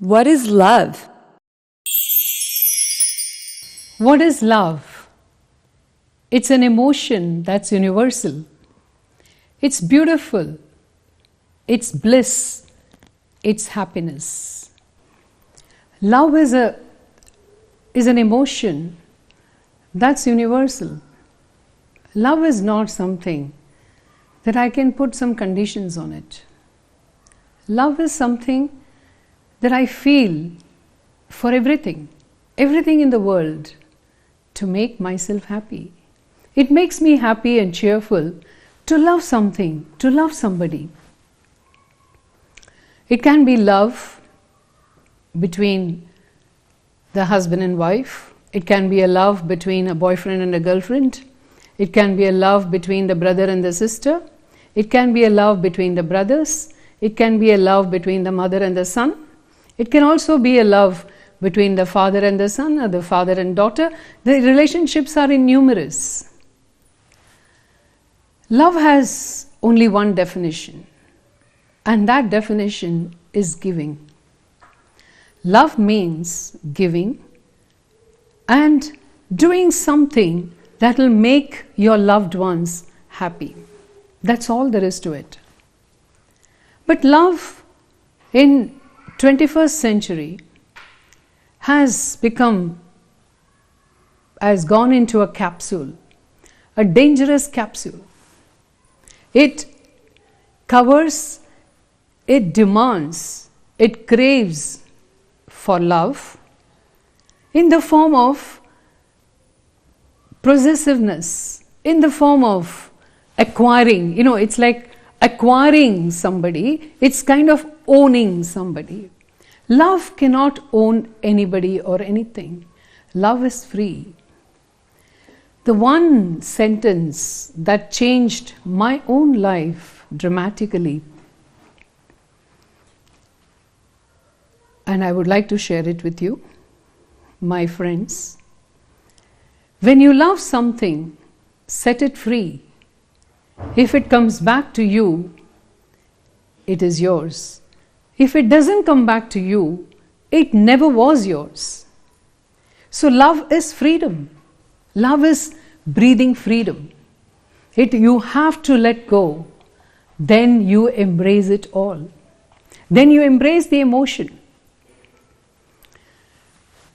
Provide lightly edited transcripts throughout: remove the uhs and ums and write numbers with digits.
What is love? What is love? It's an emotion that's universal. It's beautiful. It's bliss. It's happiness. Love is an emotion that's universal. Love is not something that I can put some conditions on it. Love is something that I feel for everything in the world to make myself happy. It makes me happy and cheerful to love something, to love somebody. It can be love between the husband and wife. It can be a love between a boyfriend and a girlfriend. It can be a love between the brother and the sister. It can be a love between the brothers. It can be a love between the mother and the son. It can also be a love between the father and the son, or the father and daughter. The relationships are innumerous. Love has only one definition, and that definition is giving. Love means giving and doing something that will make your loved ones happy. That's all there is to it. But love in 21st century has gone into a capsule, a dangerous capsule. It covers, it demands, it craves for love in the form of possessiveness, in the form of acquiring. It's like acquiring somebody, it's kind of owning somebody. Love cannot own anybody or anything. Love is free. The one sentence that changed my own life dramatically, and I would like to share it with you, my friends. When you love something, set it free. If it comes back to you, it is yours. If it doesn't come back to you, it never was yours. So love is freedom. Love is breathing freedom. You have to let go. Then you embrace it all. Then you embrace the emotion.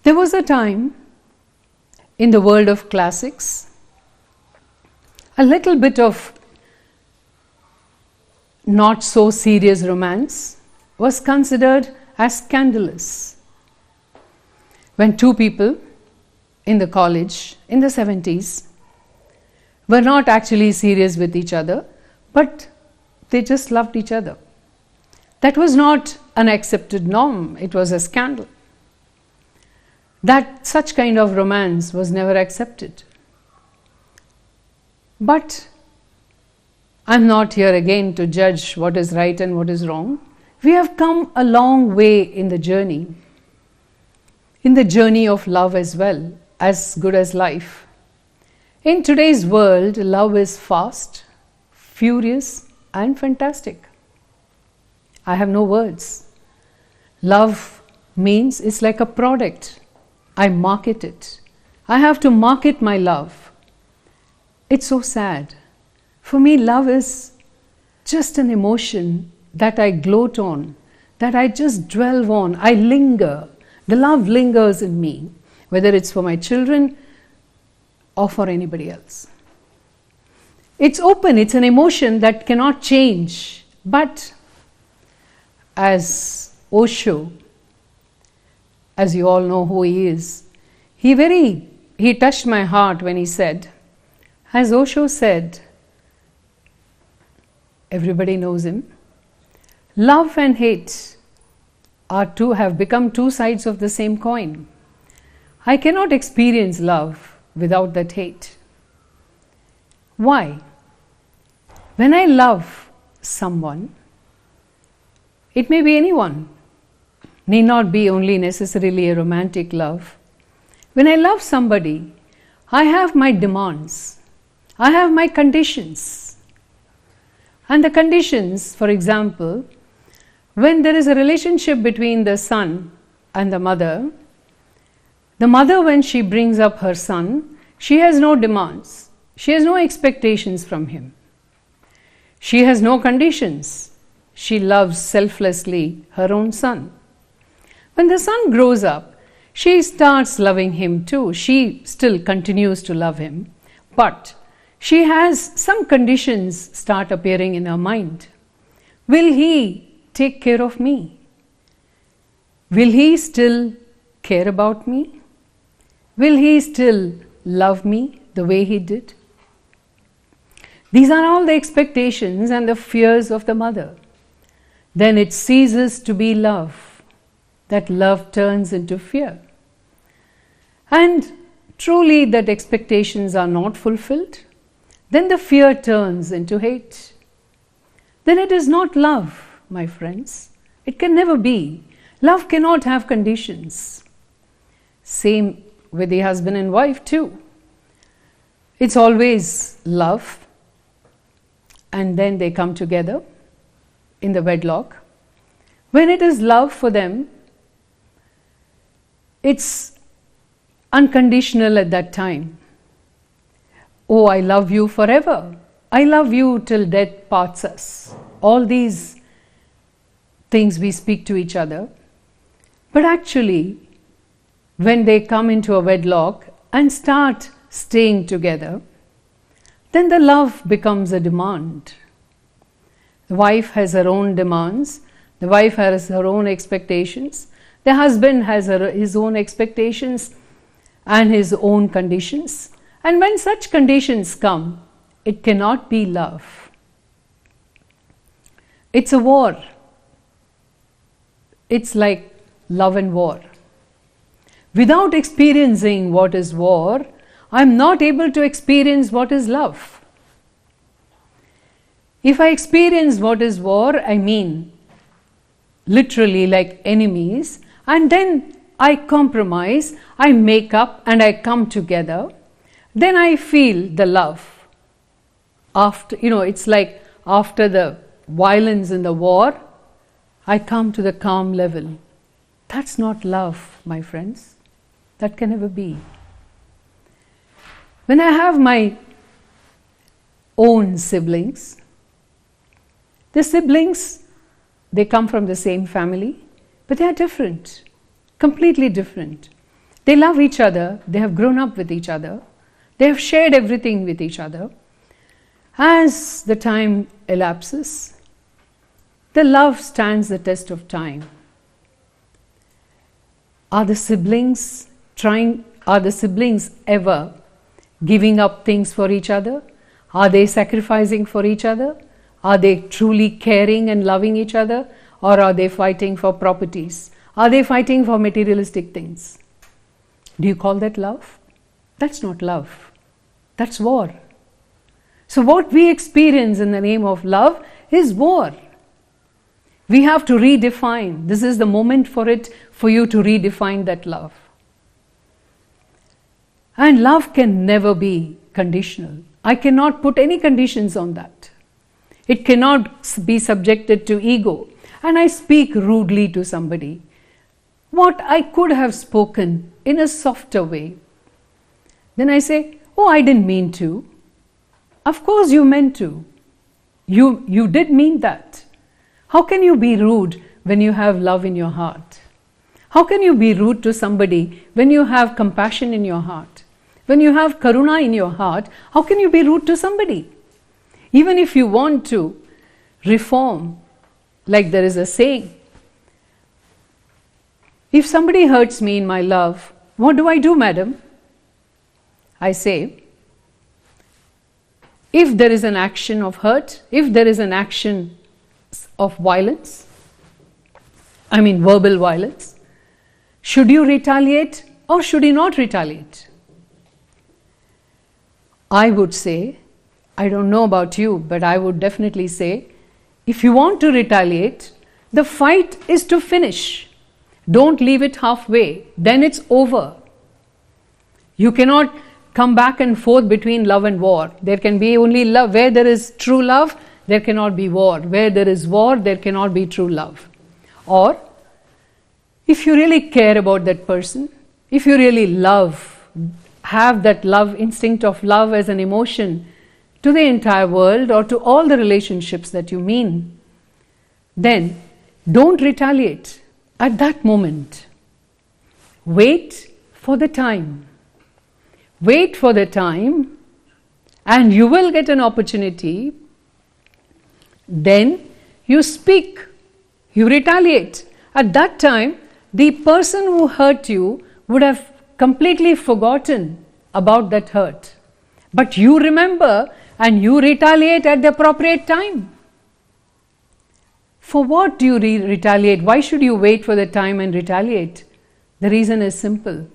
There was a time in the world of classics, a little bit of not so serious romance was considered as scandalous. When two people in the college in the 70s were not actually serious with each other, but they just loved each other. That was not an accepted norm, it was a scandal. That such kind of romance was never accepted. But I'm not here again to judge what is right and what is wrong. We have come a long way in the journey of love as well, as good as life. In today's world, love is fast, furious, and fantastic. I have no words. Love means it's like a product. I market it. I have to market my love. It's so sad. For me, love is just an emotion that I gloat on, that I just dwell on. I linger. The love lingers in me, whether it's for my children or for anybody else. It's open. It's an emotion that cannot change. But as Osho, as you all know who he is, he touched my heart when he said, as Osho said, everybody knows him, love and hate have become two sides of the same coin. I cannot experience love without that hate. Why? When I love someone, it may be anyone, need not be only necessarily a romantic love. When I love somebody, I have my demands, I have my conditions. And the conditions, for example, when there is a relationship between the son and the mother, when she brings up her son, she has no demands. She has no expectations from him. She has no conditions. She loves selflessly her own son. When the son grows up, she starts loving him too. She still continues to love him, but she has some conditions start appearing in her mind. Will he take care of me? Will he still care about me? Will he still love me the way he did? These are all the expectations and the fears of the mother. Then it ceases to be love. That love turns into fear. And truly that expectations are not fulfilled, then the fear turns into hate. Then it is not love, my friends. It can never be. Love cannot have conditions. Same with the husband and wife too. It's always love, and then they come together in the wedlock. When it is love for them, it's unconditional at that time. Oh, I love you forever. I love you till death parts us. All these things we speak to each other. But actually, when they come into a wedlock and start staying together, then the love becomes a demand. The wife has her own demands. The wife has her own expectations. The husband has his own expectations and his own conditions. And when such conditions come, it cannot be love. It's a war. It's like love and war. Without experiencing what is war, I'm not able to experience what is love. If I experience what is war, I mean literally like enemies, and then I compromise, I make up and I come together, then I feel the love. After, it's like after the violence in the war, I come to the calm level. That's not love, my friends. That can never be. When I have my own siblings, the siblings, they come from the same family, but they are different, completely different. They love each other, they have grown up with each other, they have shared everything with each other. As the time elapses, the love stands the test of time. Are the siblings ever giving up things for each other? Are they sacrificing for each other? Are they truly caring and loving each other? Or are they fighting for properties? Are they fighting for materialistic things? Do you call that love? That's not love. That's war. So what we experience in the name of love is war. We have to redefine. This is the moment for you to redefine that love. And love can never be conditional. I cannot put any conditions on that. It cannot be subjected to ego. And I speak rudely to somebody. What I could have spoken in a softer way. Then I say, oh, I didn't mean to. Of course you meant to. You did mean that. How can you be rude when you have love in your heart? How can you be rude to somebody when you have compassion in your heart? When you have karuna in your heart, how can you be rude to somebody? Even if you want to reform, like there is a saying, if somebody hurts me in my love, what do I do, madam? I say, if there is an action of hurt, if there is an action of violence, verbal violence, should you retaliate or should you not retaliate? I would say, I don't know about you, but I would definitely say, if you want to retaliate, the fight is to finish. Don't leave it halfway, then it's over. You cannot come back and forth between love and war. There can be only love. Where there is true love, there cannot be war. Where there is war, there cannot be true love. Or, if you really care about that person, if you really love, have that love, instinct of love as an emotion to the entire world or to all the relationships that you mean, then don't retaliate at that moment. Wait for the time. Wait for the time, and you will get an opportunity. Then you speak, you retaliate. At that time, the person who hurt you would have completely forgotten about that hurt. But you remember and you retaliate at the appropriate time. For what do you retaliate? Why should you wait for the time and retaliate? The reason is simple.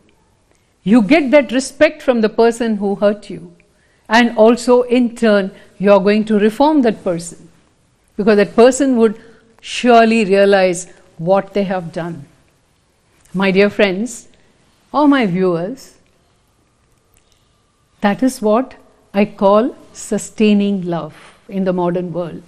You get that respect from the person who hurt you. And also in turn, you are going to reform that person. Because that person would surely realize what they have done. My dear friends, or my viewers, that is what I call sustaining love in the modern world.